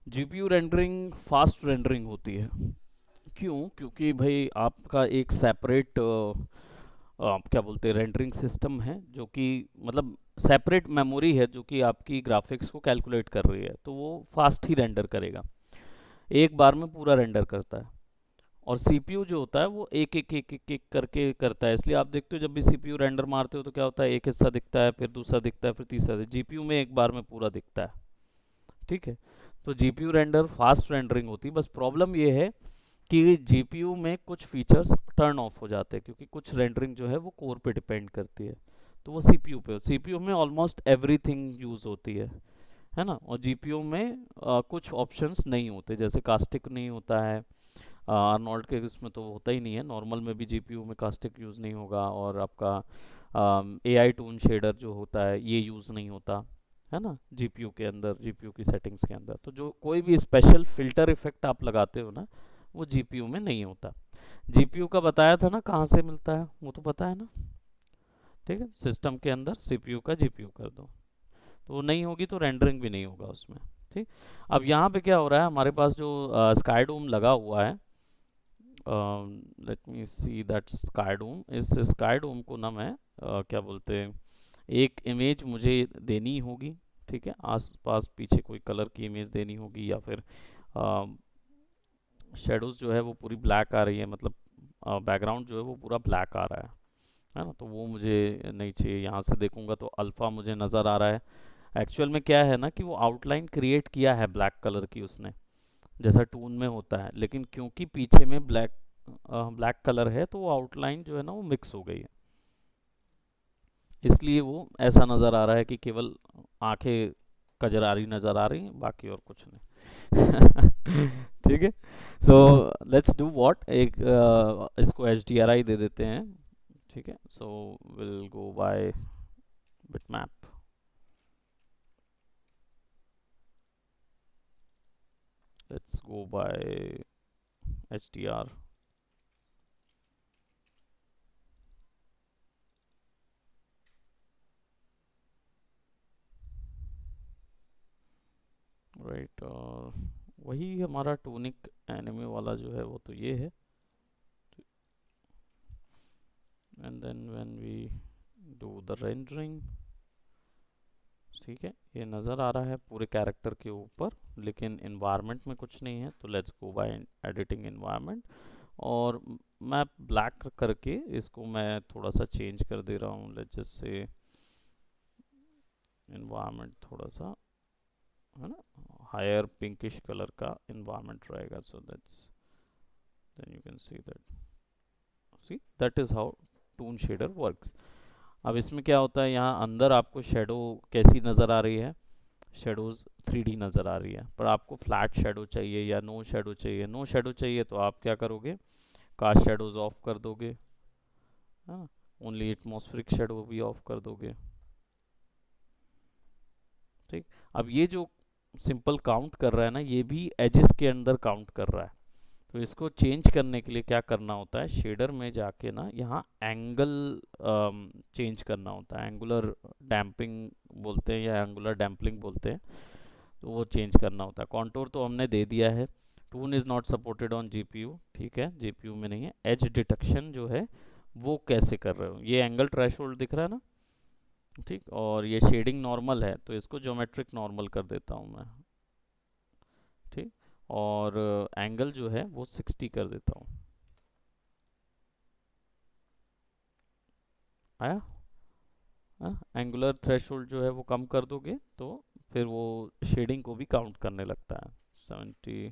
GPU rendering fast rendering होती है। क्यों? क्योंकि भाई आपका एक सेपरेट आप क्या बोलते हैं रेंडरिंग सिस्टम है जो कि मतलब सेपरेट मेमोरी है जो कि आपकी ग्राफिक्स को कैलकुलेट कर रही है, तो वो फास्ट ही रेंडर करेगा, एक बार में पूरा रेंडर करता है। और सीपीयू जो होता है वो एक एक एक एक एक करके करता है, इसलिए आप देखते हो जब भी सीपीयू रेंडर मारते हो तो क्या होता है, एक हिस्सा दिखता है, फिर दूसरा दिखता है, फिर तीसरा। जीपीयू में एक बार में पूरा दिखता है। ठीक है। तो जीपीयू रेंडर फास्ट रेंडरिंग होती है, बस प्रॉब्लम ये है कि जीपीयू में कुछ फीचर्स टर्न ऑफ हो जाते हैं क्योंकि कुछ रेंडरिंग जो है वो कोर पे डिपेंड करती है। तो वो सीपीयू पे, सीपीयू में ऑलमोस्ट एवरीथिंग यूज होती है ना। और जीपीयू में कुछ ऑप्शंस नहीं होते, जैसे कास्टिक नहीं होता है। आर्नोल्ड के इसमें तो होता ही नहीं है, नॉर्मल में भी जीपीयू में कास्टिक यूज़ नहीं होगा, और आपका एआई टून शेडर जो होता है ये यूज़ नहीं होता है ना जीपीयू के अंदर, जीपीयू की सेटिंग्स के अंदर। तो जो कोई भी स्पेशल फिल्टर इफेक्ट आप लगाते हो ना, वो जीपीयू में नहीं होता। जीपीयू का बताया था ना कहाँ से मिलता है, वो तो पता है ना। ठीक है, सिस्टम के अंदर सीपीयू का जीपीयू कर दो, तो वो नहीं होगी तो रेंडरिंग भी नहीं होगा उसमें। ठीक। अब यहाँ पे क्या हो रहा है, हमारे पास जो स्काई डोम लगा हुआ है, let me see that sky dome, इस स्काई डोम को ना मैं क्या बोलते हैं, एक इमेज मुझे देनी होगी। ठीक है, आस पास पीछे कोई कलर की इमेज देनी होगी, या फिर शेडोज जो है वो पूरी ब्लैक आ रही है, मतलब बैकग्राउंड जो है वो पूरा ब्लैक आ रहा है ना। तो वो मुझे नहीं चाहिए। यहाँ से देखूंगा तो अल्फ़ा मुझे नज़र आ रहा है। एक्चुअल में क्या है ना कि वो आउटलाइन क्रिएट किया है ब्लैक कलर की उसने, जैसा टून में होता है, लेकिन क्योंकि पीछे में ब्लैक कलर है तो वो आउटलाइन जो है ना वो मिक्स हो गई है, इसलिए वो ऐसा नज़र आ रहा है कि केवल आंखें कजरारी नज़र आ रही हैं, बाकी और कुछ नहीं। ठीक है। सो लेट्स डू व्हाट, एक इसको एच डी आर आई दे देते हैं। ठीक है, so will go by bitmap. Let's go by H D R. Right, वही हमारा टूनिक एनिमे वाला जो है वो तो ये है। And then when we do the rendering, ठीक है, ये नज़र आ रहा है पूरे कैरेक्टर के ऊपर, लेकिन इन्वायरमेंट में कुछ नहीं है। तो let's go by editing environment, और मैं ब्लैक करके इसको मैं थोड़ा सा चेंज कर दे रहा हूँ। लेट्स जस्ट से इन्वायरमेंट थोड़ा सा है ना हायर पिंकिश कलर का इन्वायरमेंट रहेगा। So that's, then you can see that is how toon shader works. अब इसमें क्या होता है, यहाँ अंदर आपको शेडो कैसी नज़र आ रही है, शेडोज 3D नज़र आ रही है, पर आपको फ्लैट शेडो चाहिए या नो शेडो चाहिए। नो शेडो चाहिए तो आप क्या करोगे, कास्ट शेडोज ऑफ कर दोगे, हाँ, ओनली एटमॉस्फेरिक शेडो भी ऑफ कर दोगे। ठीक। अब ये जो सिंपल काउंट कर रहा है ना, ये भी एजेस के अंदर काउंट कर रहा है। तो इसको चेंज करने के लिए क्या करना होता है, शेडर में जाके ना यहाँ एंगल चेंज करना होता है, एंगुलर डैम्पिंग बोलते हैं या एंगुलर डैम्पलिंग बोलते हैं। तो वो चेंज करना होता है। कॉन्टोर तो हमने दे दिया है। Toon is not supported on GPU, ठीक है, जीपीयू में नहीं है। एज डिटेक्शन जो है वो कैसे कर रहे हो, ये एंगल थ्रेशोल्ड दिख रहा है ना, ठीक, और ये शेडिंग नॉर्मल है तो इसको ज्योमेट्रिक नॉर्मल कर देता हूँ मैं। ठीक। और एंगल जो है वो 60 कर देता हूँ। आया। एंगुलर थ्रेशोल्ड जो है वो कम कर दोगे तो फिर वो शेडिंग को भी काउंट करने लगता है। 70।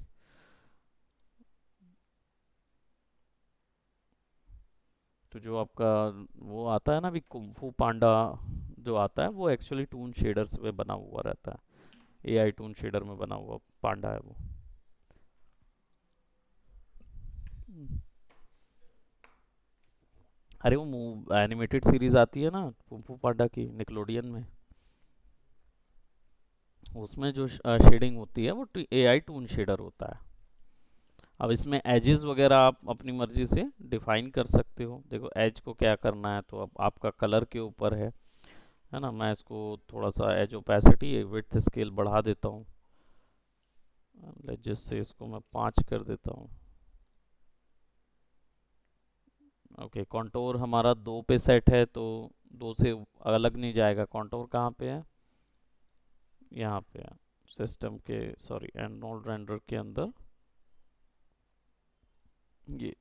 तो जो आपका वो आता है ना अभी कुंफू पांडा जो आता है, वो एक्चुअली टून शेडर्स में बना हुआ रहता है, एआई टून शेडर में बना हुआ पांडा है वो। अरे वो एनिमेटेड सीरीज आती है ना कुंफू पांडा की निकलोडियन में, उसमें जो शेडिंग होती है वो एआई टून शेडर होता है। अब इसमें एजेस वगैरह आप अपनी मर्जी से डिफाइन कर सकते हो। देखो एज को क्या करना है, तो अब आपका कलर के ऊपर है ना। मैं इसको थोड़ा सा एज ओपेसिटी विड्थ स्केल बढ़ा देता हूँ, जिससे इसको मैं 5 कर देता हूँ। ओके, कॉन्टोर हमारा 2 पे सेट है तो 2 से अलग नहीं जाएगा। कॉन्टोर कहाँ पे है? यहाँ पे है, सिस्टम के, सॉरी, एंड नोड रेंडर के अंदर। ये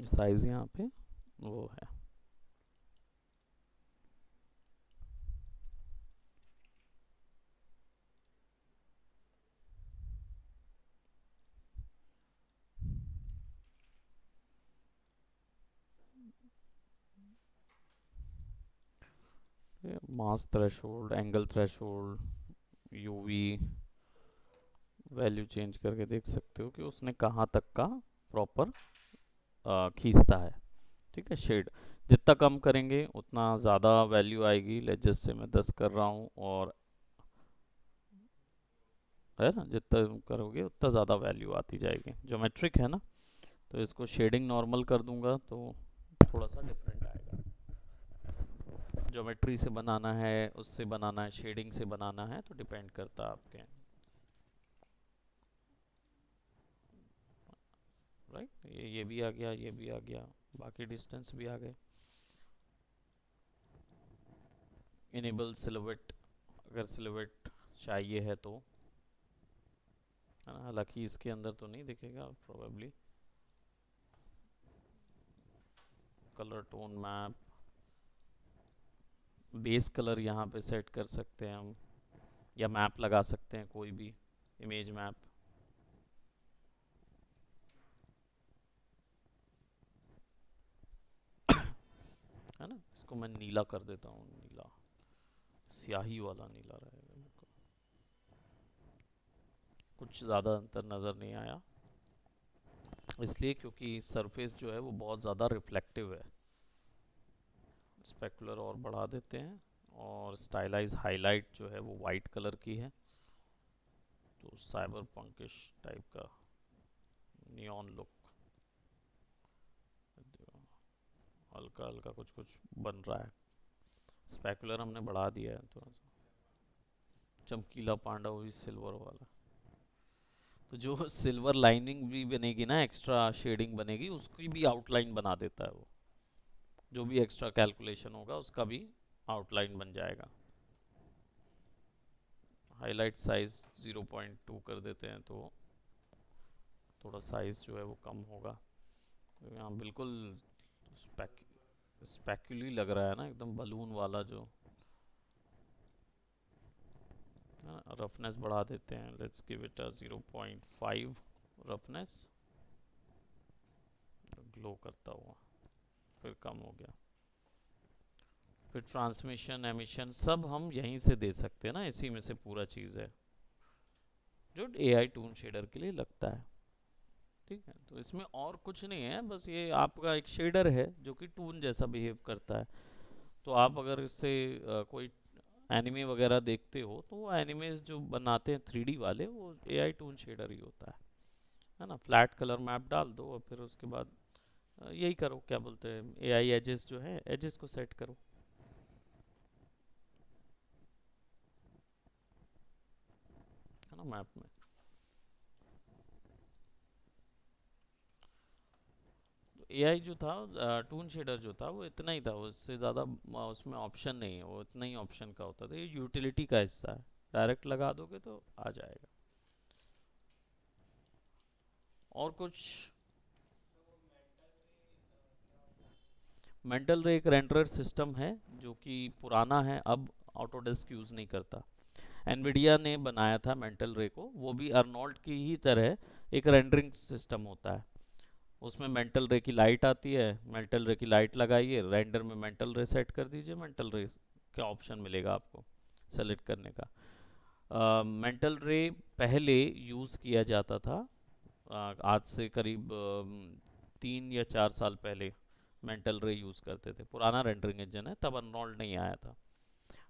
साइज यहाँ पे वो है। Mass threshold, angle threshold, UV value change करके देख सकते हो कि उसने कहाँ तक का प्रॉपर खींचता है। ठीक है, शेड जितना कम करेंगे उतना ज़्यादा वैल्यू आएगी। ले जैसे मैं 10 कर रहा हूँ, और है ना, जितना करोगे उतना ज़्यादा वैल्यू आती जाएगी। ज्योमेट्रिक है ना, तो इसको शेडिंग नॉर्मल कर दूंगा तो थोड़ा सा डिफरेंट आएगा। ज्योमेट्री से बनाना है, उससे बनाना है, शेडिंग से बनाना है, तो डिपेंड करता है आपके। राइट, ये भी आ गया, ये भी आ गया, बाकी डिस्टेंस भी आ गए। इनेबल सिलुएट, अगर सिलुएट चाहिए है तो, है ना, हालांकि इसके अंदर तो नहीं दिखेगा probably. Colour tone map, base colour यहाँ पे सेट कर सकते हैं हम, या मैप लगा सकते हैं कोई भी, इमेज मैप। है ना, इसको मैं नीला कर देता हूँ, नीला, स्याही वाला नीला रहेगा मेरे को। कुछ ज़्यादा अंतर नज़र नहीं आया, इसलिए क्योंकि सरफेस जो है वो बहुत ज़्यादा रिफ्लेक्टिव है। स्पेकुलर और बढ़ा देते हैं, और स्टाइलाइज हाईलाइट जो है वो वाइट कलर की है, तो साइबर पंकिश टाइप का नियॉन लुक, हल्का हल्का कुछ कुछ बन रहा है। स्पेकुलर हमने बढ़ा दिया है थोड़ा सा, चमकीला पांडा हुई सिल्वर वाला। तो जो सिल्वर लाइनिंग भी बनेगी ना, एक्स्ट्रा शेडिंग बनेगी, उसकी भी आउटलाइन बना देता है वो। जो भी एक्स्ट्रा कैलकुलेशन होगा उसका भी आउटलाइन बन जाएगा। हाईलाइट साइज 0.2 कर देते हैं तो थोड़ा साइज जो है वो कम होगा। तो यहाँ बिल्कुल स्पेक स्पेक्युली लग रहा है ना, एकदम बलून वाला जो। रफनेस बढ़ा देते हैं, let's give it a 0.5 roughness, glow करता हुआ, फिर कम हो गया। फिर ट्रांसमिशन, एमिशन सब हम यहीं से दे सकते हैं ना, इसी में से पूरा चीज़ है जो एआई टून शेडर के लिए लगता है। ठीक है, तो इसमें और कुछ नहीं है, बस ये आपका एक शेडर है जो कि टून जैसा बिहेव करता है। तो आप अगर इससे कोई एनिमे वगैरह देखते हो, तो वो एनिमेज जो बनाते हैं 3D वाले, वो एआई टून शेडर ही होता है ना। फ्लैट कलर मैप डाल दो, और फिर उसके बाद यही करो, क्या बोलते हैं, एआई एजेस जो है, एजेस को सेट करो, है ना, मैप में। तो एआई जो था, टून शेडर जो था, वो इतना ही था, उससे ज़्यादा उसमें ऑप्शन नहीं है, वो इतना ही ऑप्शन का होता था। ये यूटिलिटी का हिस्सा है, डायरेक्ट लगा दोगे तो आ जाएगा। और कुछ? मेंटल रे एक रेंडरर सिस्टम है जो कि पुराना है, अब ऑटोडेस्क यूज़ नहीं करता। एनविडिया ने बनाया था मेंटल रे को, वो भी अर्नोल्ड की ही तरह एक रेंडरिंग सिस्टम होता है। उसमें मेंटल रे की लाइट आती है, मेंटल रे की लाइट लगाइए, रेंडर में मेंटल रे सेट कर दीजिए, मेंटल रे का ऑप्शन मिलेगा आपको सेलेक्ट करने का। मेंटल रे पहले यूज़ किया जाता था, आज से करीब 3 या 4 साल पहले मेंटल रे यूज़ करते थे। पुराना रेंडरिंग इंजन है, तब अर्नोल्ड नहीं आया था।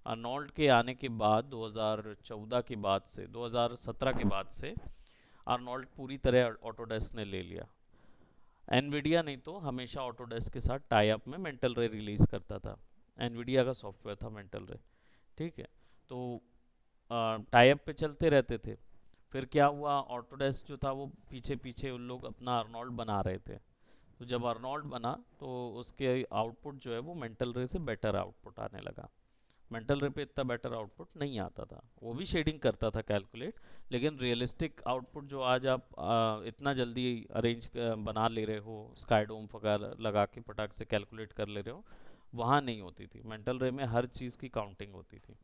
अर्नोल्ड के आने के बाद 2014 के बाद से, 2017 के बाद से अर्नोल्ड पूरी तरह ऑटोडेस्क ने ले लिया। एनवीडिया नहीं तो हमेशा ऑटोडेस्क के साथ टाई अप में मेंटल रे रिलीज करता था। एनवीडिया का सॉफ्टवेयर था मेंटल रे। ठीक है। तो टाई अप पे चलते रहते थे। फिर क्या हुआ, ऑटोडेस्क जो था वो पीछे पीछे उन लोग अपना अर्नोल्ड बना रहे थे। तो जब अर्नोल्ड बना तो उसके आउटपुट जो है वो मेंटल रे से बेटर आउटपुट आने लगा। मेंटल रे पे इतना बेटर आउटपुट नहीं आता था, वो भी शेडिंग करता था कैलकुलेट, लेकिन रियलिस्टिक आउटपुट जो आज आप इतना जल्दी अरेंज बना ले रहे हो, स्काईडोम वगैरह लगा के पटाख से कैलकुलेट कर ले रहे हो, वहाँ नहीं होती थी। मेंटल रे में हर चीज़ की काउंटिंग होती थी।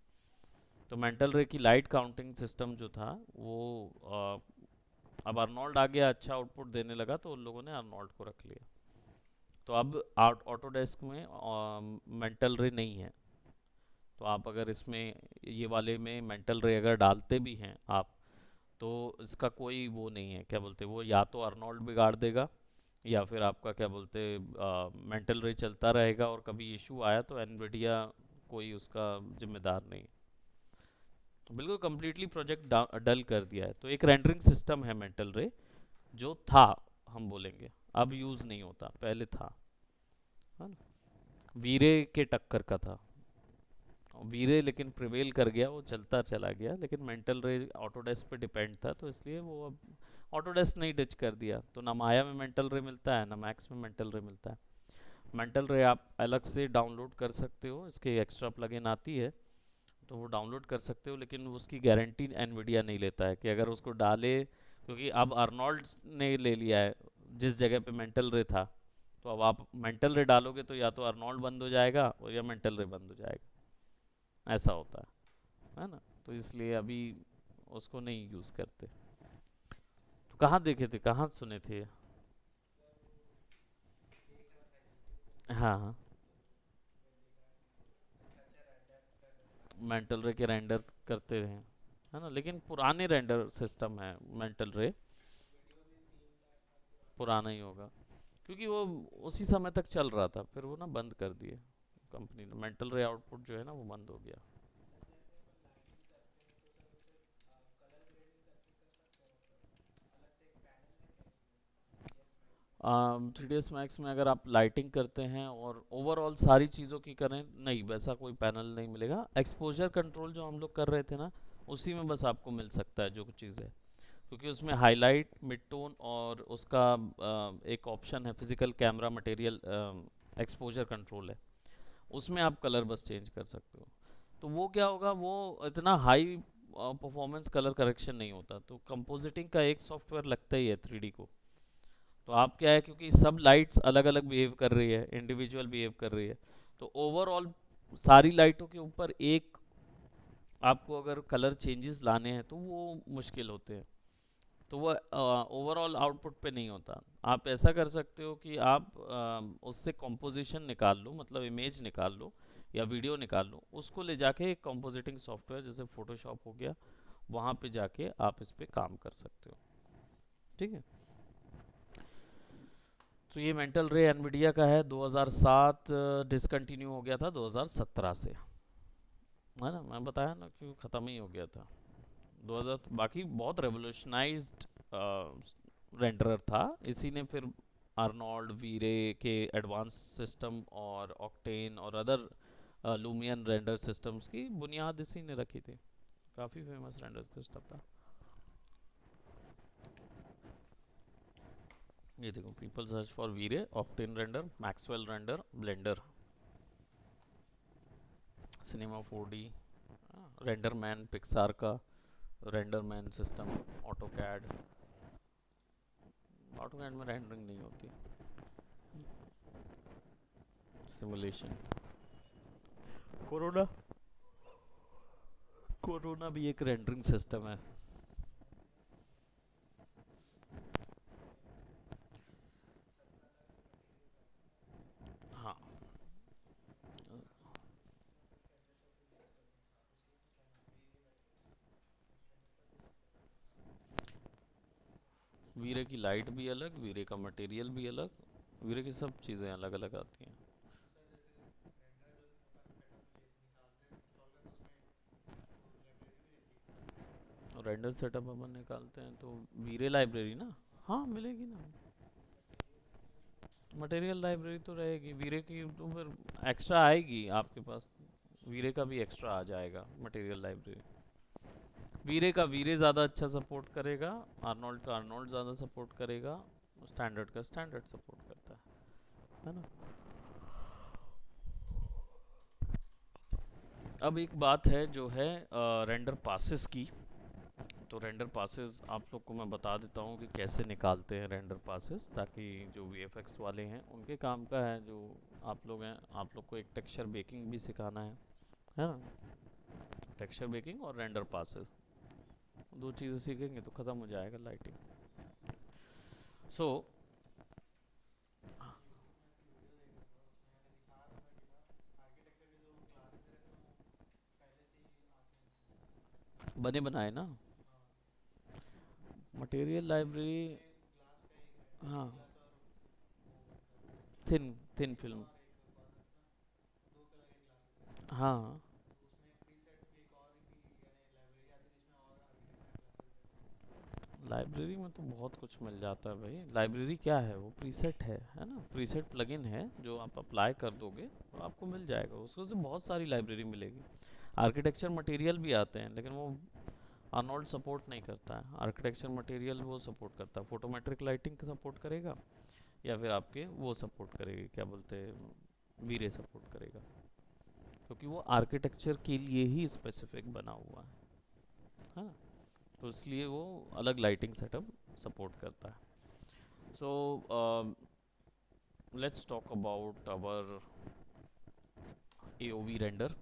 तो मेंटल रे की लाइट काउंटिंग सिस्टम जो था वो अब अर्नोल्ड आ गया, अच्छा आउटपुट देने लगा, तो उन लोगों ने अर्नोल्ड को रख लिया। तो अब ऑटोडेस्क में मेंटल रे नहीं है। तो आप अगर इसमें ये वाले में मेंटल रे अगर डालते भी हैं आप, तो इसका कोई वो नहीं है, क्या बोलते वो, या तो अर्नोल्ड बिगाड़ देगा या फिर आपका क्या बोलते मेंटल रे चलता रहेगा और कभी इशू आया तो एनवीडिया कोई उसका जिम्मेदार नहीं। तो बिल्कुल कम्प्लीटली प्रोजेक्ट डल कर दिया है। तो एक रेंडरिंग सिस्टम है मेंटल रे, जो था, हम बोलेंगे अब यूज़ नहीं होता, पहले था, है ना। वीरे के टक्कर का था, वीरे लेकिन प्रिवेल कर गया, वो चलता चला गया, लेकिन मेंटल रे ऑटोडेस्क पे डिपेंड था, तो इसलिए वो अब ऑटोडेस्क नहीं डिच कर दिया। तो ना माया में मेंटल रे मिलता है, ना मैक्स में मेंटल रे मिलता है। मेंटल रे आप अलग से डाउनलोड कर सकते हो, इसके एक्स्ट्रा प्लगइन आती है, तो वो डाउनलोड कर सकते हो, लेकिन उसकी गारंटी एनवीडिया नहीं लेता है कि अगर उसको डाले, क्योंकि अब अर्नोल्ड ने ले लिया है जिस जगह पे मेंटल रे था। तो अब आप मेंटल रे डालोगे तो या तो अर्नोल्ड बंद हो जाएगा और या मेंटल रे बंद हो जाएगा, ऐसा होता है ना। तो इसलिए अभी उसको नहीं यूज़ करते। तो कहाँ देखे थे, कहाँ सुने थे? हाँ हाँ, मेंटल रे के रेंडर करते हैं, है ना, लेकिन पुराने रेंडर सिस्टम है मेंटल रे, पुराना ही होगा, क्योंकि वो उसी समय तक चल रहा था, फिर वो ना बंद कर दिए कंपनी ने, मेंटल रे आउटपुट जो है ना वो बंद हो गया। 3ds मैक्स में अगर आप लाइटिंग करते हैं और ओवरऑल सारी चीज़ों की करें, नहीं वैसा कोई पैनल नहीं मिलेगा। एक्सपोजर कंट्रोल जो हम लोग कर रहे थे ना, उसी में बस आपको मिल सकता है जो कुछ चीज़ है, क्योंकि उसमें हाईलाइट, मिड टोन और उसका एक ऑप्शन है physical camera material exposure control है, उसमें आप कलर बस चेंज कर सकते हो। तो वो क्या होगा, वो इतना हाई परफॉर्मेंस कलर करेक्शन नहीं होता। तो कंपोजिटिंग का एक सॉफ्टवेयर लगता ही है 3D को। तो आप क्या है, क्योंकि सब लाइट्स अलग अलग बिहेव कर रही है, इंडिविजुअल बिहेव कर रही है, तो ओवरऑल सारी लाइटों के ऊपर एक आपको अगर कलर चेंजेस लाने हैं तो वो मुश्किल होते हैं। तो वो ओवरऑल आउटपुट पे नहीं होता। आप ऐसा कर सकते हो कि आप उससे कंपोजिशन निकाल लो, मतलब इमेज निकाल लो या वीडियो निकाल लो, उसको ले जाके एक कंपोजिटिंग सॉफ्टवेयर जैसे फोटोशॉप हो गया, वहाँ पे जाके आप इस पे काम कर सकते हो। ठीक है। तो ये मेंटल रे एनवीडिया का है, 2007 डिसकंटिन्यू हो गया था 2017 से, है ना, मैं बताया ना कि ख़त्म ही हो गया था 2000। बाकी बहुत रेवोल्यूशनाइज्ड रेंडरर था, इसी ने फिर आर्नोल्ड, वीरे के एडवांस सिस्टम और ऑक्टेन और अदर लूमियन रेंडर सिस्टम्स की बुनियाद इसी ने रखी थी। काफ़ी फेमस रेंडर सिस्टम था। ये देखो, people search for V-Ray, Octane render, Maxwell render, Blender, Cinema 4D, render man Pixar का render man system, AutoCAD. AutoCAD में रेंडरिंग नहीं होती, सिमुलेशन। कोरोना, कोरोना भी एक रेंडरिंग सिस्टम है। हाँ, वीरे की लाइट भी अलग, वीरे का मटेरियल भी अलग, वीरे की सब चीज़ें अलग अलग आती हैं। रेंडर सेटअप अपन निकालते हैं तो वीरे लाइब्रेरी ना, हाँ मिलेगी ना, मटेरियल लाइब्रेरी तो रहेगी वीरे की, तो फिर एक्स्ट्रा आएगी आपके पास, वीरे का भी एक्स्ट्रा आ जाएगा मटेरियल लाइब्रेरी। वीरे का वीरे ज़्यादा अच्छा सपोर्ट करेगा, आर्नोल्ड का आर्नोल्ड ज़्यादा सपोर्ट करेगा, स्टैंडर्ड का स्टैंडर्ड सपोर्ट करता है ना। अब एक बात है जो है रेंडर पासेस की। तो रेंडर पासेस आप लोग को मैं बता देता हूँ कि कैसे निकालते हैं रेंडर पासेस, ताकि जो वीएफएक्स वाले हैं उनके काम का है, जो आप लोग हैं आप लोग को एक टेक्सचर बेकिंग भी सिखाना है ना। टेक्सचर बेकिंग और रेंडर पासेस, दो चीज़ें सीखेंगे तो ख़त्म हो जाएगा लाइटिंग। सो बने बनाए ना मटेरियल लाइब्रेरी। हाँ, थिन थिन फिल्म। हाँ, लाइब्रेरी में तो बहुत कुछ मिल जाता है भाई। लाइब्रेरी क्या है, वो प्रीसेट है ना, प्रीसेट प्लगइन है जो आप अप्लाई कर दोगे तो आपको मिल जाएगा, उसको से बहुत सारी लाइब्रेरी मिलेगी। आर्किटेक्चर मटेरियल भी आते हैं लेकिन वो आर्नोल्ड सपोर्ट नहीं करता है। आर्किटेक्चर मटेरियल वो सपोर्ट करता है, फोटोमेट्रिक लाइटिंग का सपोर्ट करेगा, या फिर आपके वो सपोर्ट करेगी, क्या बोलते हैं, वीरे सपोर्ट करेगा, क्योंकि वो आर्किटेक्चर के लिए ही स्पेसिफिक बना हुआ है ना। तो इसलिए वो अलग लाइटिंग सेटअप सपोर्ट करता है। So let's talk about our AOV render,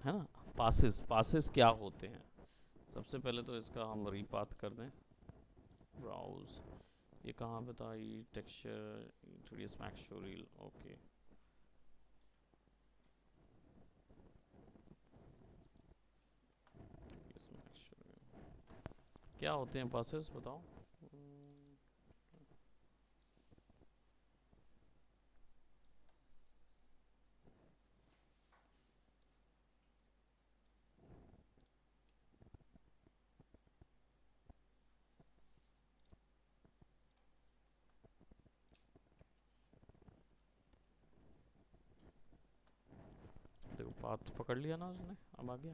है ना। पासेस पासेस क्या होते हैं, सबसे पहले तो इसका हम रीपाथ कर दें। ब्राउज, ये कहाँ पे था, ये texture 3ds max showreel, okay. क्या होते हैं पासेस बताओ। देखो पाथ पकड़ लिया ना उसने, अब आ गया,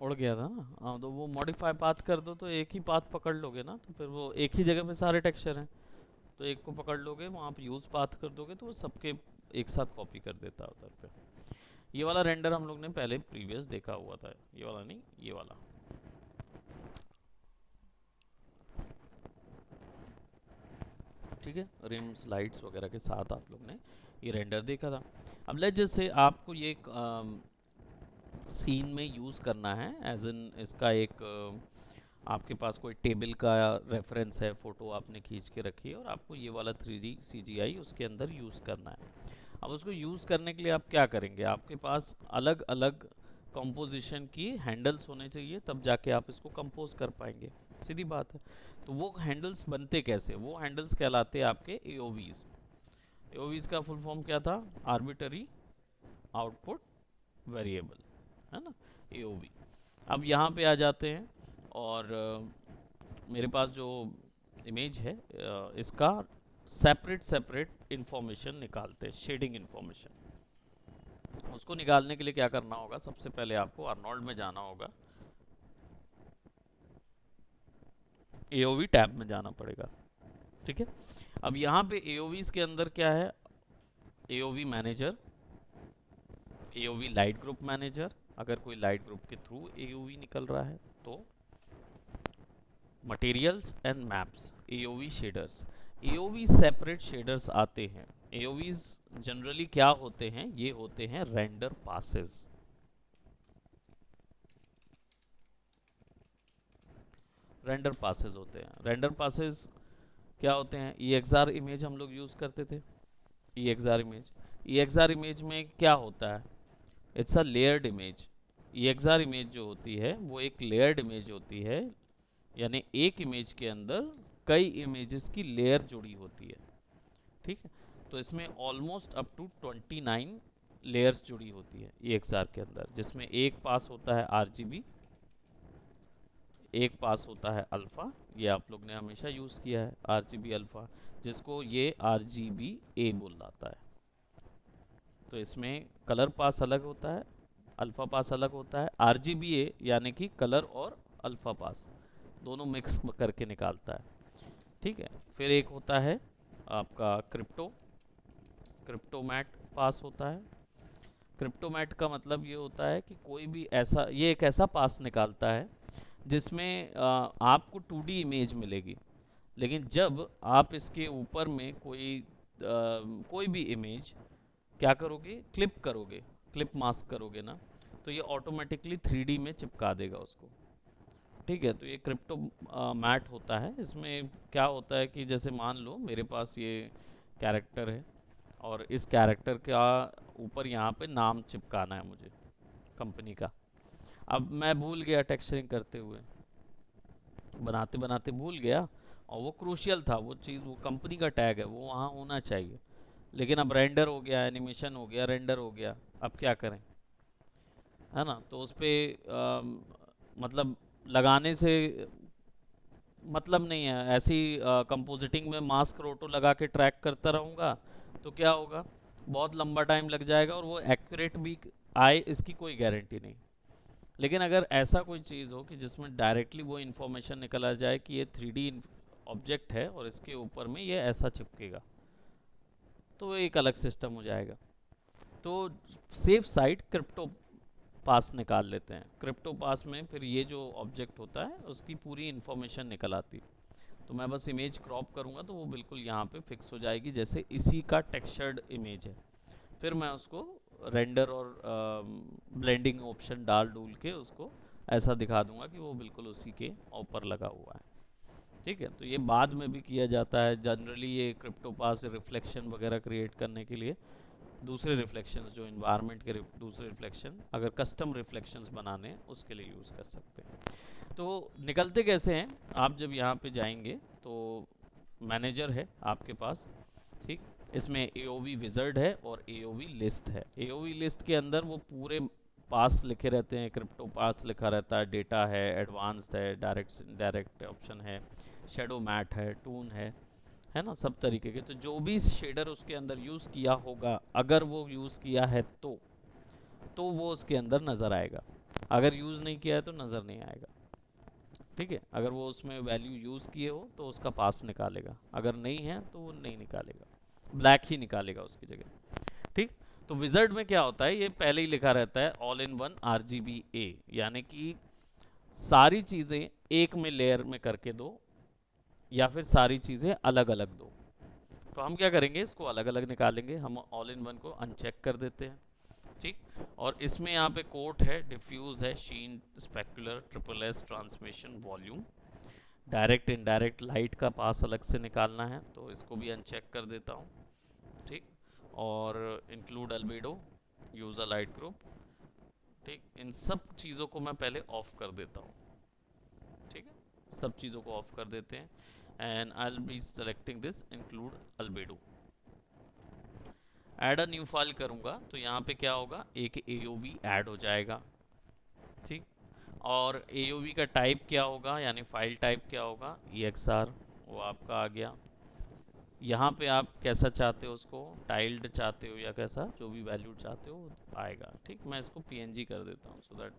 उड़ गया था ना। हाँ, तो वो मॉडिफाई पाथ कर दो तो एक ही पाथ पकड़ लोगे ना, तो फिर वो एक ही जगह पे सारे टेक्सचर हैं, तो एक को पकड़ लोगे, वहाँ आप यूज़ पाथ कर दोगे तो वो सबके एक साथ कॉपी कर देता है उधर पे। ये वाला रेंडर हम लोग ने पहले प्रीवियस देखा हुआ था, ये वाला नहीं, ये वाला। ठीक है, रिम्स लाइट्स वगैरह के साथ आप लोग ने ये रेंडर देखा था। अब लेट जैसे आपको ये सीन में यूज़ करना है, एज इन इसका एक आपके पास कोई टेबल का रेफरेंस है, फ़ोटो आपने खींच के रखी है और आपको ये वाला 3D CGI उसके अंदर यूज़ करना है। अब उसको यूज़ करने के लिए आप क्या करेंगे, आपके पास अलग अलग कंपोजिशन की हैंडल्स होने चाहिए, तब जाके आप इसको कंपोज कर पाएंगे, सीधी बात है। तो वो हैंडल्स बनते कैसे, वो हैंडल्स कहलाते हैं आपके एओवीज। एओवीज का फुल फॉर्म क्या था, आर्बिटरी आउटपुट वेरिएबल, है ना, एओवी। अब यहाँ पे आ जाते हैं और मेरे पास जो इमेज है इसका सेपरेट सेपरेट इंफॉर्मेशन निकालते हैं, शेडिंग इंफॉर्मेशन। उसको निकालने के लिए क्या करना होगा, सबसे पहले आपको आर्नोल्ड में जाना होगा, एओवी टैब में जाना पड़ेगा। ठीक है, अब यहाँ पे एओवीज के अंदर क्या है, AOV manager, AOV light group manager, अगर कोई लाइट ग्रुप के थ्रू एओवी निकल रहा है तो materials and maps, AOV shaders. AOV separate shaders आते हैं। एओवीज जनरली क्या होते हैं, ये होते हैं रेंडर पासेस। रेंडर पासेस होते हैं, रेंडर पासेस क्या होते हैं, EXR इमेज हम लोग यूज़ करते थे, EXR इमेज। EXR इमेज में क्या होता है, it's a layered image. EXR image जो होती है वो एक लेयर्ड इमेज होती है, यानी एक इमेज के अंदर कई इमेजेस की लेयर जुड़ी होती है। ठीक है, तो इसमें ऑलमोस्ट अप टू 29 लेयर्स जुड़ी होती है EXR के अंदर, जिसमें एक पास होता है RGB, एक पास होता है अल्फ़ा, ये आप लोग ने हमेशा यूज़ किया है RGB अल्फ़ा, जिसको ये RGBA बोलाता है। तो इसमें कलर पास अलग होता है, अल्फ़ा पास अलग होता है। RGBA यानी कि कलर और अल्फ़ा पास दोनों मिक्स करके निकालता है। ठीक है, फिर एक होता है आपका क्रिप्टोमैट पास होता है। क्रिप्टोमैट का मतलब ये होता है कि कोई भी ऐसा, ये एक ऐसा पास निकालता है जिसमें आपको 2D इमेज मिलेगी, लेकिन जब आप इसके ऊपर में कोई भी इमेज क्या करोगे, क्लिप करोगे, क्लिप मास्क करोगे ना, तो ये ऑटोमेटिकली 3D में चिपका देगा उसको। ठीक है, तो ये क्रिप्टो मैट होता है। इसमें क्या होता है कि जैसे मान लो मेरे पास ये कैरेक्टर है, और इस कैरेक्टर का ऊपर यहाँ पे नाम चिपकाना है मुझे, कंपनी का। अब मैं भूल गया टेक्सचरिंग करते हुए, बनाते बनाते भूल गया, और वो क्रूशियल था, वो चीज़, वो कंपनी का टैग है, वो वहाँ होना चाहिए। लेकिन अब रेंडर हो गया, एनिमेशन हो गया, रेंडर हो गया, अब क्या करें, है ना। तो उस पर मतलब लगाने से मतलब नहीं है। ऐसी कंपोजिटिंग में मास्क रोटो लगा के ट्रैक करता रहूँगा तो क्या होगा, बहुत लंबा टाइम लग जाएगा, और वो एक्यूरेट भी आए इसकी कोई गारंटी नहीं। लेकिन अगर ऐसा कोई चीज़ हो कि जिसमें डायरेक्टली वो इन्फॉर्मेशन निकल आ जाए कि ये 3D ऑब्जेक्ट है और इसके ऊपर में ये ऐसा चिपकेगा, तो एक अलग सिस्टम हो जाएगा। तो सेफ साइड क्रिप्टो पास निकाल लेते हैं। क्रिप्टो पास में फिर ये जो ऑब्जेक्ट होता है उसकी पूरी इन्फॉर्मेशन निकल आती है। तो मैं बस इमेज क्रॉप करूँगा तो वो बिल्कुल यहाँ पे फिक्स हो जाएगी, जैसे इसी का टेक्सचर्ड इमेज है। फिर मैं उसको रेंडर और ब्लेंडिंग ऑप्शन डाल डूल के उसको ऐसा दिखा दूंगा कि वो बिल्कुल उसी के ऊपर लगा हुआ है। ठीक है, तो ये बाद में भी किया जाता है जनरली, ये क्रिप्टोपास रिफ्लेक्शन वगैरह क्रिएट करने के लिए, दूसरे रिफ्लेक्शंस जो इन्वायरमेंट के दूसरे रिफ्लेक्शन, अगर कस्टम रिफ्लेक्शंस बनाने हैं उसके लिए यूज़ कर सकते हैं। तो निकलते कैसे हैं, आप जब यहाँ पे जाएंगे तो मैनेजर है आपके पास। ठीक, इसमें AOV विजर्ड है और AOV लिस्ट है। AOV लिस्ट के अंदर वो पूरे पास लिखे रहते हैं, क्रिप्टो पास लिखा रहता है, डेटा है, एडवांस्ड है, डायरेक्ट डायरेक्ट ऑप्शन है, शेडो मैट है ना, सब तरीके के। तो जो भी शेडर उसके अंदर यूज़ किया होगा, अगर वो यूज़ किया है तो वो उसके अंदर नज़र आएगा, अगर यूज़ नहीं किया है तो नज़र नहीं आएगा। ठीक है, अगर वो उसमें वैल्यू यूज़ किए हो तो उसका पास निकालेगा, अगर नहीं है तो वो नहीं निकालेगा, ब्लैक ही निकालेगा उसकी जगह। ठीक, तो विजर्ड में क्या होता है, ये पहले ही लिखा रहता है ऑल इन वन RGBA, यानी कि सारी चीज़ें एक में लेयर में करके दो, या फिर सारी चीज़ें अलग अलग दो। तो हम क्या करेंगे, इसको अलग अलग निकालेंगे, हम ऑल इन वन को अनचेक कर देते हैं। ठीक, और इसमें यहाँ पे कोट है, डिफ्यूज है, sheen, specular, triple S, transmission, volume, direct indirect light का पास अलग से निकालना है, तो इसको भी अनचेक कर देता हूँ। ठीक, और include albedo, user light group. ठीक, इन सब चीज़ों को मैं पहले ऑफ कर देता हूँ। ठीक है, सब चीज़ों को ऑफ कर देते हैं, and I will be selecting this include albedo. Add a new file करूँगा तो यहाँ पे क्या होगा, एक AOV ऐड हो जाएगा। ठीक, और AOV का टाइप क्या होगा, यानी फाइल टाइप क्या होगा, EXR, वो आपका आ गया। यहाँ पे आप कैसा चाहते हो उसको, टाइल्ड चाहते हो या कैसा, जो भी वैल्यू चाहते हो आएगा। ठीक, मैं इसको PNG कर देता हूँ, सो दैट,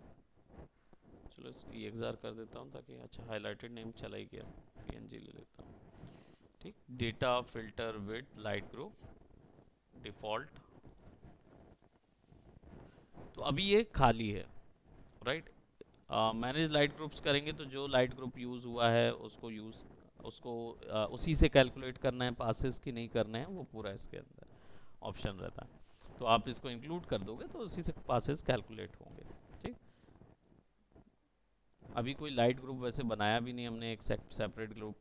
चलो इसको EXR कर देता हूँ ताकि, अच्छा हाईलाइटेड नेम चला ही गया, PNG ले लेता हूँ। ठीक, data filter width light group default. तो अभी ये खाली है, राइट। मैनेज लाइट ग्रुप्स करेंगे तो जो लाइट ग्रुप यूज़ हुआ है उसको उसी से कैलकुलेट करना है, पासेस की नहीं करना है, वो पूरा इसके अंदर ऑप्शन रहता है। तो आप इसको इंक्लूड कर दोगे तो उसी से पासेस कैलकुलेट होंगे। ठीक, अभी कोई लाइट ग्रुप वैसे बनाया भी नहीं हमने, एक सेपरेट ग्रुप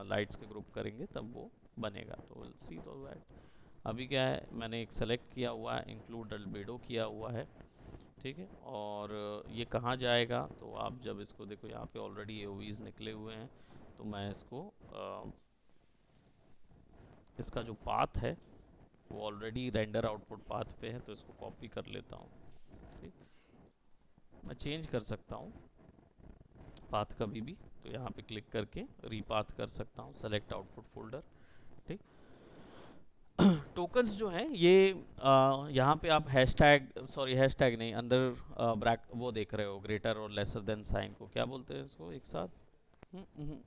लाइट्स के ग्रुप करेंगे तब वो बनेगा, तो विल सी तो दैट। अभी क्या है, मैंने एक सेलेक्ट किया हुआ है, इंक्लूड अल्बेडो किया हुआ है। ठीक है, और ये कहाँ जाएगा, तो आप जब इसको देखो यहाँ पे ऑलरेडी AOVs निकले हुए हैं, तो मैं इसको इसका जो पाथ है वो ऑलरेडी रेंडर आउटपुट पाथ पे है, तो इसको कॉपी कर लेता हूँ। ठीक, मैं चेंज कर सकता हूँ, पाथ कभी भी, तो यहाँ पे क्लिक करके रीपाथ कर सकता हूँ, सेलेक्ट आउटपुट फोल्डर। ठीक। टोकन्स जो हैं ये यहाँ पे आप हैशटैग, सॉरी हैशटैग नहीं, अंदर ब्रैक वो देख रहे हो, ग्रेटर और लेसर देन साइन को क्या बोलते हैं इसको एक साथ? हम्म, हम्म,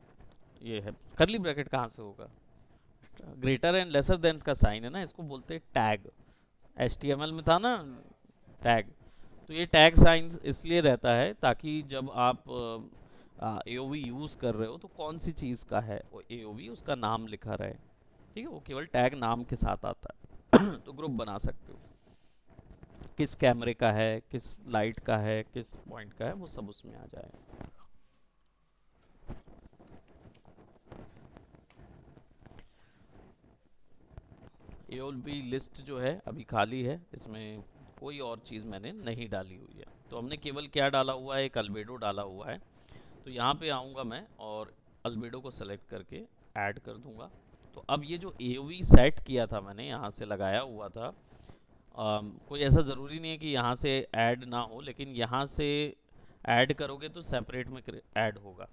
ये है करली ब्रैकेट, कहाँ से होगा? ग्रेटर एंड लेसर देन का साइन है ना, इसको बोलते हैं टैग। HTML में था ना टैग, तो ये टैग साइन इसलिए रहता है ताकि जब आप AOV यूज़ कर रहे हो तो कौन सी चीज़ का है वो AOV, उसका नाम लिखा रहे। ठीक है, वो केवल टैग नाम के साथ आता है। तो ग्रुप बना सकते हो, किस कैमरे का है, किस लाइट का है, किस पॉइंट का है, वो सब उसमें आ जाए। AOV लिस्ट जो है अभी खाली है, इसमें कोई और चीज़ मैंने नहीं डाली हुई है। तो हमने केवल क्या डाला हुआ है, एक अल्बेडो डाला हुआ है। तो यहाँ पे आऊँगा मैं और अल्बेडो को सेलेक्ट करके ऐड कर दूँगा। तो अब ये जो AOV सेट किया था मैंने, यहाँ से लगाया हुआ था, कोई ऐसा ज़रूरी नहीं है कि यहाँ से ऐड ना हो, लेकिन यहाँ से ऐड करोगे तो सेपरेट में ऐड होगा।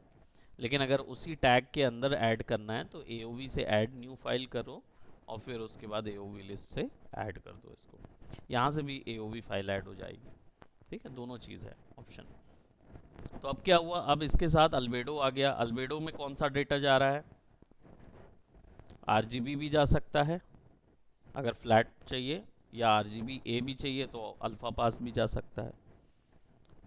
लेकिन अगर उसी टैग के अंदर ऐड करना है तो AOV से ऐड न्यू फाइल करो और फिर उसके बाद AOV लिस्ट से ऐड कर दो इसको। यहाँ से भी AOV फाइल ऐड हो जाएगी। ठीक है, दोनों चीज़ है ऑप्शन। तो अब क्या हुआ, अब इसके साथ अल्बेडो आ गया। अल्बेडो में कौन सा डेटा जा रहा है? RGB भी जा सकता है अगर फ्लैट चाहिए, या RGB-A भी चाहिए तो अल्फा पास भी जा सकता है।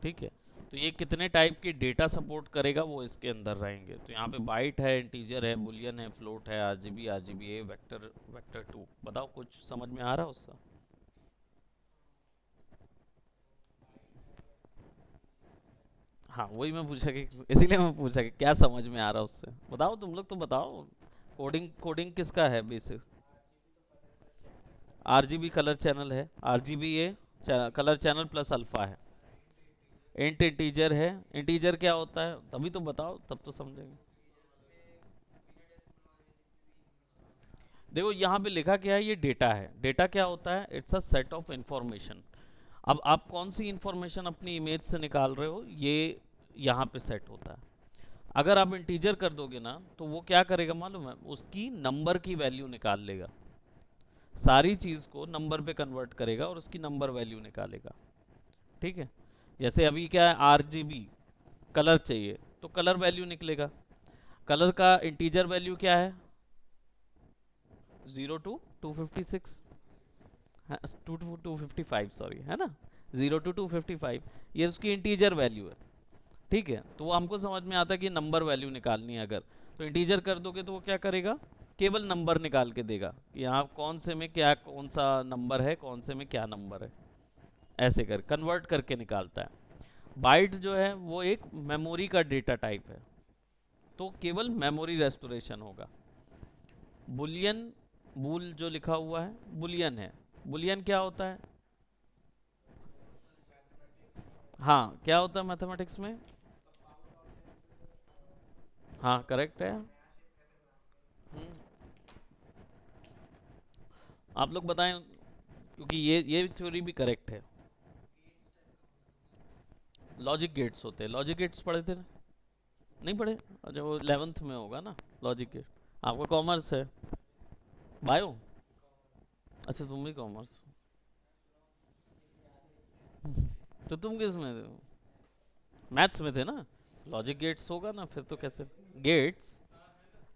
ठीक है, तो ये कितने टाइप के डेटा सपोर्ट करेगा वो इसके अंदर रहेंगे। तो यहाँ पे बाइट है, इंटीजर है, बुलियन है, फ्लोट है, RGB, RGB-A, वेक्टर, वेक्टर 2। बताओ कुछ समझ में आ रहा है उसका? हाँ वही मैं पूछा कि, इसीलिए मैं पूछा कि क्या समझ में आ रहा है उससे। बताओ तुम लोग तो बताओ, कोडिंग कोडिंग किसका है बेसिक? RGB कलर चैनल है, RGB-A colour channel plus alpha है। इंट इंटीजर है, इंटीजर क्या होता है तभी तो बताओ, तब तो समझेंगे। देखो यहाँ पे लिखा क्या है, ये डेटा है। डेटा क्या होता है? It's a set of information. अब आप कौन सी इंफॉर्मेशन अपनी इमेज से निकाल रहे हो, ये यहाँ पे सेट होता है। अगर आप इंटीजर कर दोगे ना तो वो क्या करेगा मालूम है, उसकी नंबर की वैल्यू निकाल लेगा, सारी चीज़ को नंबर पे कन्वर्ट करेगा और उसकी नंबर वैल्यू निकालेगा। ठीक है, जैसे अभी क्या है, RGB कलर चाहिए तो कलर वैल्यू निकलेगा। कलर का इंटीजर वैल्यू क्या है? 0 to 256, 2 to 255, सॉरी, है ना, 0 to 255, ये उसकी इंटीजर वैल्यू है। ठीक है, तो वो हमको समझ में आता है कि नंबर वैल्यू निकालनी है अगर, तो इंटीजर कर दोगे तो वो क्या करेगा, केवल नंबर निकाल के देगा कि यहाँ कौन से में क्या, कौन सा नंबर है, कौन से में क्या नंबर है, ऐसे कर कन्वर्ट करके निकालता है। बाइट जो है वो एक मेमोरी का डेटा टाइप है, तो केवल मेमोरी रेस्टोरेशन होगा। बुलियन, बूल जो लिखा हुआ है बुलियन है। बुलियन क्या होता है? हाँ, क्या होता है मैथमेटिक्स में? हाँ करेक्ट है। आप लोग बताएं, क्योंकि ये थ्योरी भी करेक्ट है। लॉजिक गेट्स होते हैं, लॉजिक गेट्स पढ़े थे ना? नहीं पढ़े? अच्छा, वो 11th में होगा ना लॉजिक गेट। आपका कॉमर्स है, बायो? अच्छा तुम भी कॉमर्स। तो तुम किस में थे? मैथ्स में थे ना? लॉजिक गेट्स होगा ना, फिर तो कैसे गेट्स,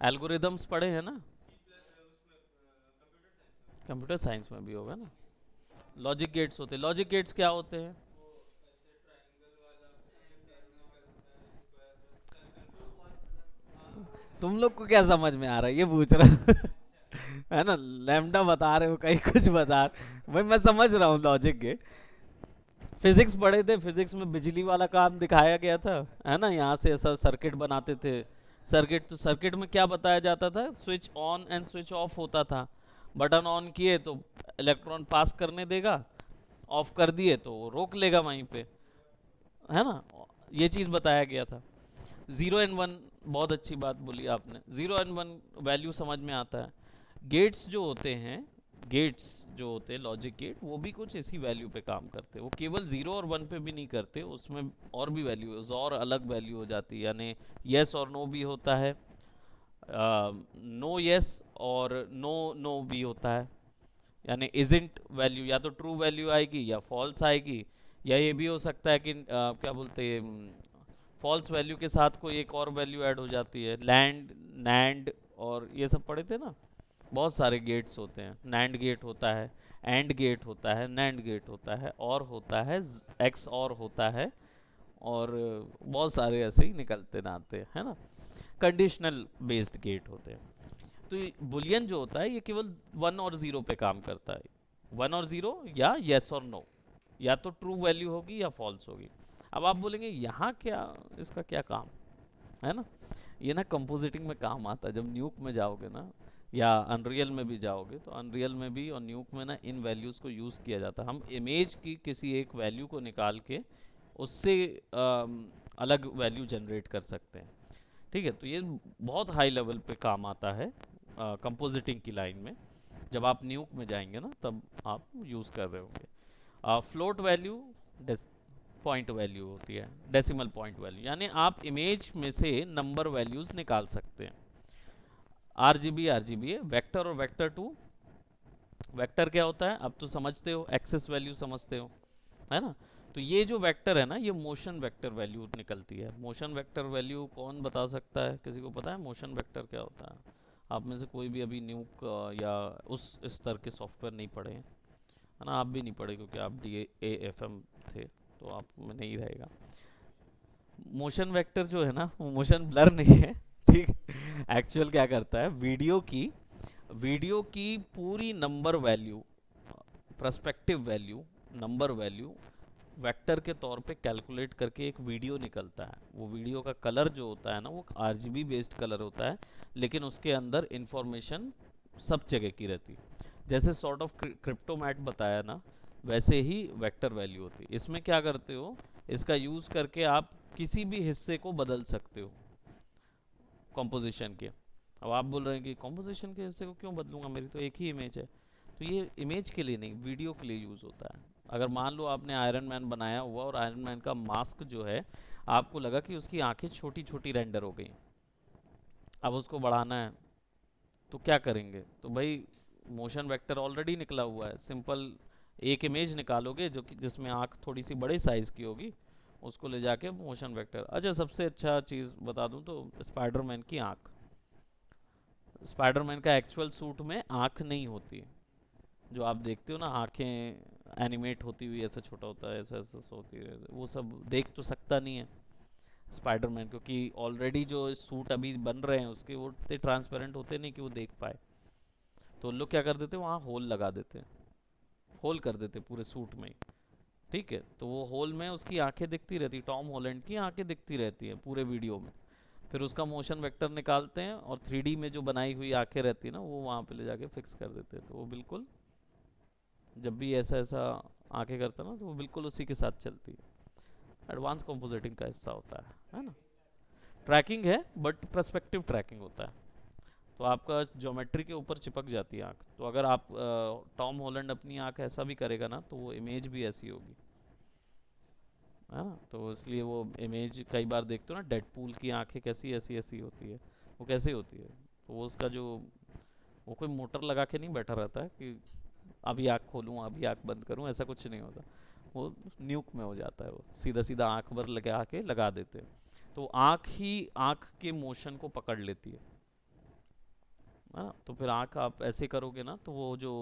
एल्गोरिदम्स पढ़े हैं ना? कंप्यूटर साइंस में भी होगा ना। लॉजिक गेट्स होते हैं, लॉजिक गेट्स क्या होते हैं? तुम लोग को क्या समझ में आ रहा है ये पूछ रहा हूं। है ना, लैम्डा बता रहे हो, कहीं कुछ बता भाई, मैं समझ रहा हूँ लॉजिक गेट। फिजिक्स पढ़े थे, फिजिक्स में बिजली वाला काम दिखाया गया था, है ना, यहाँ से ऐसा सर्किट बनाते थे। सर्किट, तो सर्किट में क्या बताया जाता था, switch on and switch off होता था। बटन ऑन किए तो इलेक्ट्रॉन पास करने देगा, ऑफ कर दिए तो वो रोक लेगा वहीं पे, है ना। ये चीज़ बताया गया था। 0 and 1, बहुत अच्छी बात बोली आपने, 0 and 1 वैल्यू समझ में आता है। गेट्स जो होते हैं गेट्स जो होते हैं, लॉजिक गेट, वो भी कुछ इसी वैल्यू पे काम करते हैं। वो केवल 0 और 1 पे भी नहीं करते, उसमें और भी वैल्यू, और अलग वैल्यू हो जाती है। यानी येस और नो भी होता है, नो येस और नो नो भी होता है। यानी इजंट वैल्यू या तो ट्रू वैल्यू आएगी या फॉल्स आएगी, या ये भी हो सकता है कि क्या बोलते हैं, फॉल्स वैल्यू के साथ कोई एक और वैल्यू ऐड हो जाती है। लैंड, नैंड, और ये सब पढ़े थे ना, बहुत सारे गेट्स होते हैं। नैंड गेट होता है, एंड गेट होता है, नैंड गेट होता है, और होता है, एक्स और होता है, और बहुत सारे ऐसे ही निकलते ना आते हैं, है ना। कंडीशनल बेस्ड गेट होते हैं। तो बुलियन जो होता है ये केवल 1 और 0 पे काम करता है। 1 और 0, या येस और नो, या तो ट्रू वैल्यू होगी या फॉल्स होगी। अब आप बोलेंगे यहाँ क्या, इसका क्या काम है ना। ये ना कंपोजिटिंग में काम आता है। जब न्यूक में जाओगे ना, या अनरियल में भी जाओगे, तो अनरियल में भी और न्यूक में ना इन वैल्यूज़ को यूज़ किया जाता है। हम इमेज की किसी एक वैल्यू को निकाल के उससे अलग वैल्यू जनरेट कर सकते हैं। ठीक है, तो ये बहुत हाई लेवल पे काम आता है कंपोजिटिंग की लाइन में। जब आप न्यूक में जाएंगे ना, तब आप यूज़ कर रहे होंगे। फ्लोट वैल्यू पॉइंट वैल्यू होती है, डेसिमल पॉइंट वैल्यू, यानी आप इमेज में से नंबर वैल्यूज़ निकाल सकते हैं। आरजीबी आरजीबी है, वेक्टर और वेक्टर टू। वेक्टर क्या होता है, अब तो समझते हो, एक्सेस वैल्यू समझते हो, है ना। तो ये जो वेक्टर है ना, ये मोशन वेक्टर वैल्यू निकलती है। मोशन वेक्टर वैल्यू कौन बता सकता है, किसी को पता है मोशन वेक्टर क्या होता है? आप में से कोई भी अभी न्यूक या उस स्तर के सॉफ्टवेयर नहीं पढ़े हैं, है ना। आप भी नहीं पढ़े क्योंकि आप DAFM थे, तो आप में नहीं रहेगा। मोशन वेक्टर जो है ना, वो मोशन ब्लर नहीं है, ठीक। एक्चुअल क्या करता है, वीडियो की पूरी number value, perspective value, number value vector के तौर पे कैलकुलेट करके एक वीडियो निकलता है। वो वीडियो का कलर जो होता है ना, वो RGB बेस्ड कलर होता है, लेकिन उसके अंदर इंफॉर्मेशन सब जगह की रहती है। जैसे सॉर्ट ऑफ क्रिप्टोमैट बताया ना, वैसे ही वेक्टर वैल्यू होती है। इसमें क्या करते हो, इसका यूज़ करके आप किसी भी हिस्से को बदल सकते हो कॉम्पोजिशन के। अब आप बोल रहे हैं कि कॉम्पोजिशन के हिस्से को क्यों बदलूंगा, मेरी तो एक ही इमेज है। तो ये इमेज के लिए नहीं, वीडियो के लिए यूज़ होता है। अगर मान लो आपने आयरन मैन बनाया हुआ, और आयरन मैन का मास्क जो है, आपको लगा कि उसकी आंखें छोटी छोटी रेंडर हो गई, अब उसको बढ़ाना है, तो क्या करेंगे? तो भाई मोशन वेक्टर ऑलरेडी निकला हुआ है, सिंपल एक इमेज निकालोगे जो कि जिसमें आंख थोड़ी सी बड़े साइज़ की होगी, उसको ले जाके मोशन वेक्टर। अच्छा, सबसे अच्छा चीज़ बता दूं तो स्पाइडरमैन की आंख, स्पाइडरमैन का एक्चुअल सूट में आंख नहीं होती। जो आप देखते हो ना, आंखें एनिमेट होती हुई ऐसा छोटा होता है, ऐसा ऐसा होती है, वो सब देख तो सकता नहीं है स्पाइडरमैन, क्योंकि ऑलरेडी जो सूट अभी बन रहे हैं उसके, वो इतने ट्रांसपेरेंट होते नहीं कि वो देख पाए। तो लोग क्या कर देते हैं, वहाँ होल लगा देते हैं, होल कर देते पूरे सूट में ही। ठीक है, तो वो होल में उसकी आंखें दिखती रहती, टॉम हॉलैंड की आंखें दिखती रहती हैं पूरे वीडियो में। फिर उसका मोशन वेक्टर निकालते हैं, और 3D में जो बनाई हुई आंखें रहती है ना, वो वहाँ पे ले जाके फिक्स कर देते हैं। तो वो बिल्कुल जब भी ऐसा ऐसा आंखें करता है ना, तो वो बिल्कुल उसी के साथ चलती है। एडवांस कंपोजिटिंग का हिस्सा होता है ना। ट्रैकिंग है, बट पर्सपेक्टिव ट्रैकिंग होता है। तो आपका ज्योमेट्री के ऊपर चिपक जाती है आँख। तो अगर आप टॉम हॉलैंड अपनी आँख ऐसा भी करेगा ना, तो वो इमेज भी ऐसी होगी, है ना। तो इसलिए वो इमेज कई बार देखते हो ना, डेडपूल की आंखें कैसी ऐसी ऐसी होती है, वो कैसे होती है? तो वो उसका जो, वो कोई मोटर लगा के नहीं बैठा रहता है कि अभी आँख खोलूँ अभी आँख बंद करूँ, ऐसा कुछ नहीं होता। वो न्यूक में हो जाता है, वो सीधा सीधा आँख भर लगा के लगा देते हैं। तो आँख ही आँख के मोशन को पकड़ लेती है ना। तो फिर आँख आप ऐसे करोगे ना, तो वो जो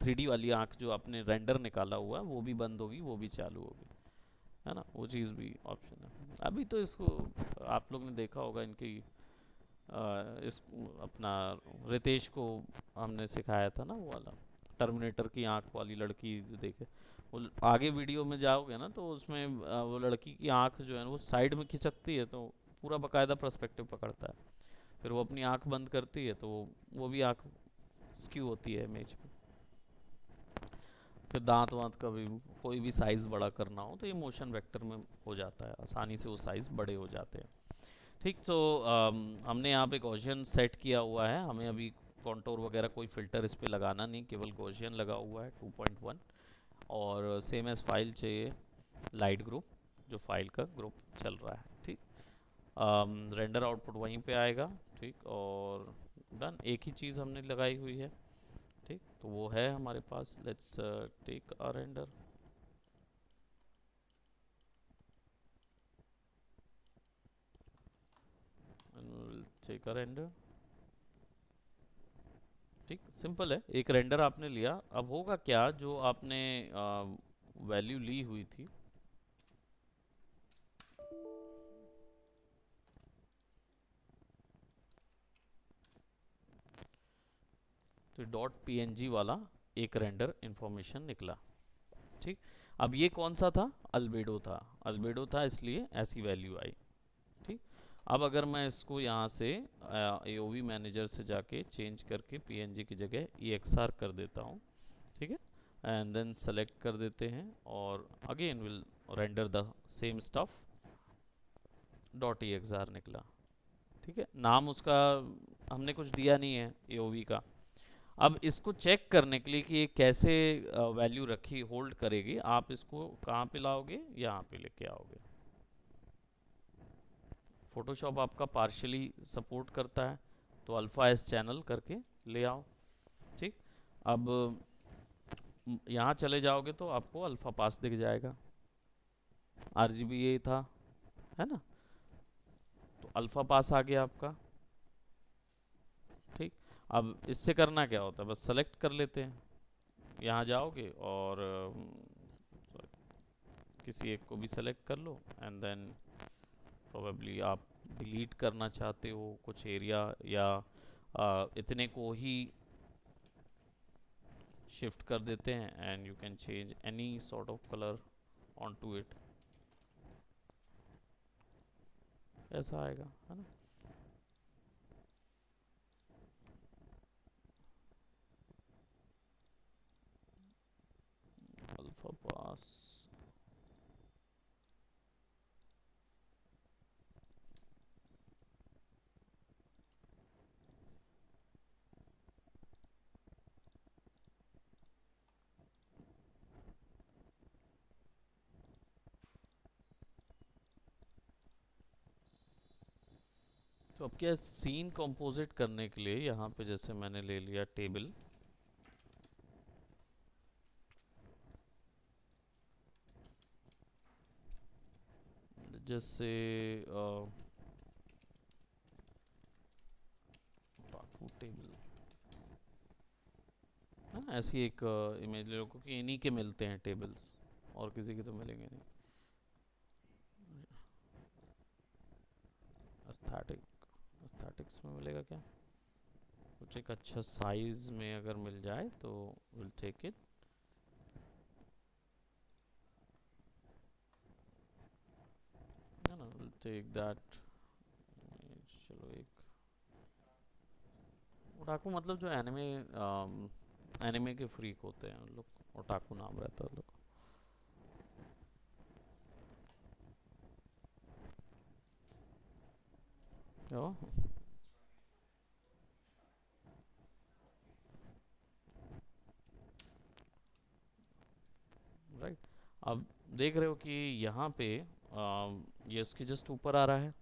3D वाली आँख जो आपने रेंडर निकाला हुआ है, वो भी बंद होगी, वो भी चालू होगी, है ना। वो चीज़ भी ऑप्शन है। अभी तो इसको आप लोग ने देखा होगा, इनकी इस अपना रितेश को हमने सिखाया था ना, वो वाला टर्मिनेटर की आंख वाली लड़की जो देखे, वो आगे वीडियो में जाओगे ना, तो उसमें वो लड़की की आंख जो है वो साइड में खिंचकती है, तो पूरा बकायदा पर्सपेक्टिव पकड़ता है। फिर वो अपनी आंख बंद करती है, तो वो भी आंख स्क्यू होती है इमेज में। फिर दांत वांत का भी कोई भी साइज़ बड़ा करना हो, तो ये मोशन वेक्टर में हो जाता है, आसानी से वो साइज़ बड़े हो जाते हैं। ठीक, तो हमने यहाँ पे क्वेश्चन सेट किया हुआ है, हमें अभी कॉन्टोर वगैरह कोई फिल्टर इस पे लगाना नहीं, केवल गॉसियन लगा हुआ है 2.1। और सेम एज फाइल चाहिए लाइट ग्रुप, जो फाइल का ग्रुप चल रहा है, ठीक। रेंडर आउटपुट वहीं पे आएगा, ठीक। और डन, एक ही चीज़ हमने लगाई हुई है, ठीक। तो वो है हमारे पास। Let's take a render. Take a render, ठीक। सिंपल है, एक रेंडर आपने लिया। अब होगा क्या, जो आपने वैल्यू ली हुई थी, तो डॉट पीएनजी वाला एक रेंडर इंफॉर्मेशन निकला, ठीक। अब ये कौन सा था, अल्बेडो था। अल्बेडो था इसलिए ऐसी वैल्यू आई, ठीक। अब अगर मैं इसको यहाँ से एओवी मैनेजर से जाके चेंज करके पीएनजी की जगह EXR कर देता हूँ, ठीक है। एंड देन सेलेक्ट कर देते हैं और again will render the same stuff. Dot EXR निकला, ठीक है। नाम उसका हमने कुछ दिया नहीं है एओवी का। अब इसको चेक करने के लिए कि ये कैसे वैल्यू रखी होल्ड करेगी, आप इसको कहाँ पे लाओगे, यहाँ पे लेके आओगे। फोटोशॉप आपका पार्शियली सपोर्ट करता है, तो अल्फा एस चैनल करके ले आओ, ठीक। अब यहाँ चले जाओगे तो आपको अल्फा पास दिख जाएगा, RGB ये था, है ना। तो अल्फा पास आ गया आपका, ठीक। अब इससे करना क्या होता है, बस सेलेक्ट कर लेते हैं। यहाँ जाओगे और किसी एक को भी सेलेक्ट कर लो एंड देन प्रोबेबली आप डिलीट करना चाहते हो कुछ एरिया, या इतने को ही शिफ्ट कर देते हैं and you can change any sort of colour on to it, ऐसा आएगा, है ना। अल्फा पास, तो अब क्या, सीन कंपोजिट करने के लिए यहाँ पे जैसे मैंने ले लिया टेबल, जैसे टाकू टेबल, है ना। ऐसी एक इमेज ले लो, क्योंकि इन्हीं के मिलते हैं टेबल्स, और किसी के तो मिलेंगे नहीं। एस्थेटिक, एस्थेटिक्स में मिलेगा क्या, कुछ एक अच्छा साइज में अगर मिल जाए तो विल टेक इट। ना विल टेक दैट। चलो एक ओटाकू, मतलब जो एनिमे एनिमे के फ्रीक होते हैं उन लोग, ओटाकू नाम रहता है उन लोग। ओ राइट। अब देख रहे हो कि यहाँ पे ये इसके जस्ट ऊपर आ रहा है,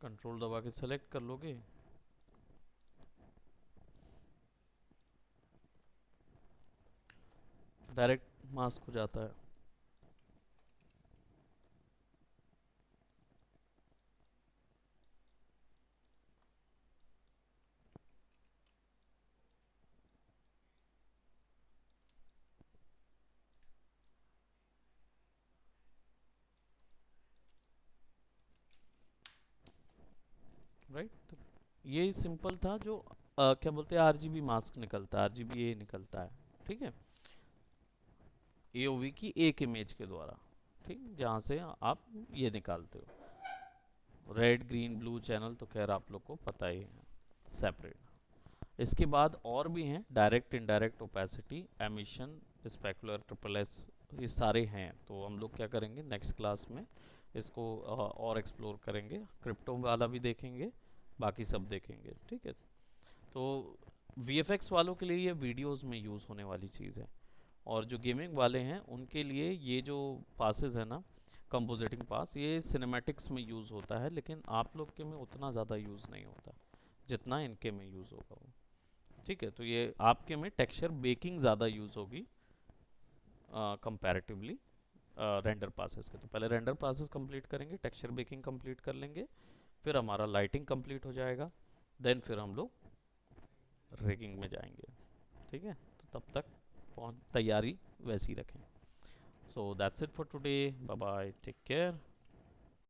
कंट्रोल दबा के सेलेक्ट कर लोगे, डायरेक्ट मास्क हो जाता है। राइट, तो ये सिंपल था, जो क्या बोलते हैं RGB मास्क निकलता है, RGB ये निकलता है, ठीक है। AOV की एक इमेज के द्वारा, ठीक, जहाँ से आप ये निकालते हो रेड ग्रीन ब्लू चैनल, तो खैर आप लोग को पता ही है सेपरेट। इसके बाद और भी हैं, direct indirect opacity, emission, specular, triple S, ये सारे हैं। तो हम लोग क्या करेंगे नेक्स्ट क्लास में इसको और एक्सप्लोर करेंगे, क्रिप्टो वाला भी देखेंगे, बाकी सब देखेंगे, ठीक है। तो वीएफएक्स वालों के लिए ये वीडियोस में यूज़ होने वाली चीज़ है, और जो गेमिंग वाले हैं उनके लिए ये जो पासेस है ना, कंपोजिटिंग पास, ये सिनेमैटिक्स में यूज़ होता है, लेकिन आप लोग के में उतना ज़्यादा यूज़ नहीं होता जितना इनके में यूज़ होगा वो, ठीक है। तो ये आपके में टेक्सचर बेकिंग ज़्यादा यूज़ होगी कंपैरेटिवली रेंडर पासेस के। तो पहले रेंडर पासेस कंप्लीट करेंगे, टेक्सचर बेकिंग कंप्लीट कर लेंगे, फिर हमारा लाइटिंग कंप्लीट हो जाएगा, देन फिर हम लोग रिगिंग में जाएंगे, ठीक है। तो तब तक पहुंच तैयारी वैसी रखें। So that's it for today, bye bye, take care.